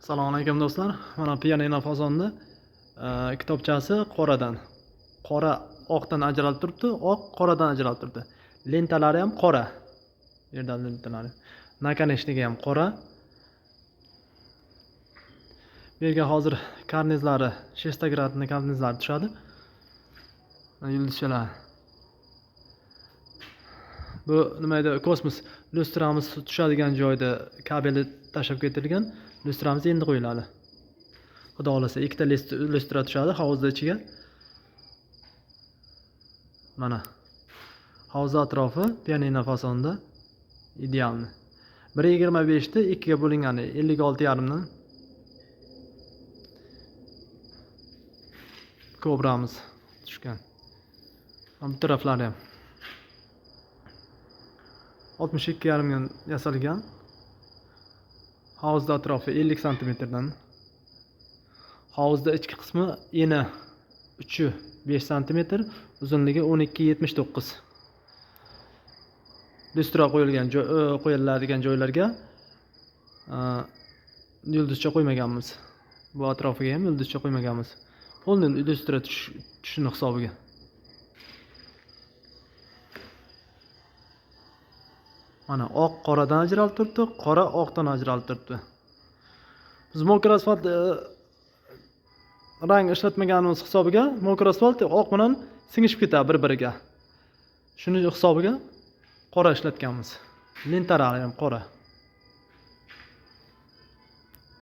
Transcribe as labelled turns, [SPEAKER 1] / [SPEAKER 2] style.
[SPEAKER 1] Assalomu alaykum do'stlar. Mana pianino fasonni kitobchasi qoradan. Qora oqdan ajralib turibdi, oq qoradan ajralib turibdi. Lentalari ham qora. Yerdan lentalari. Nakonechnigi ham qora. Bu yerga hozir karnizlari, 6 gradni karnizlari tushadi. Yulduzchalar. Bu nima edi? Kosmos lyustramiz tushadigan joyda kabeli tashlab ketilgan. Lyustramiz endi qo'yiladi. Xudo xolasa ikkita lyustra tushadi hovuzning ichiga. Mana hovuz atrofi pianino fasonda idealni. 1.25 da 2 ga bo'lingani 56,5 dan kobramiz tushgan. Bu taraflari ham 62,5 dan yasalgan. Hovuzda atrofi 50 cm dan. Hovuzda ichki qismi eni uchi 5 cm, uzunligi 12,79. Lustra qo'yiladigan joylarga yulduzcha qo'ymaganmiz. Bu atrofiga ham yulduzcha qo'ymaganmiz. Qo'ldan lustra tushini hisobiga. Mana oq qoradan ajralib turibdi, qora oqdan ajralib turibdi. Biz mokr asfalt rang ishlatmaganimiz hisobiga mokr asfalt oq bilan singishib ketadi bir-biriga. Shuning hisobiga qora ishlatganmiz. Lentalari ham qora.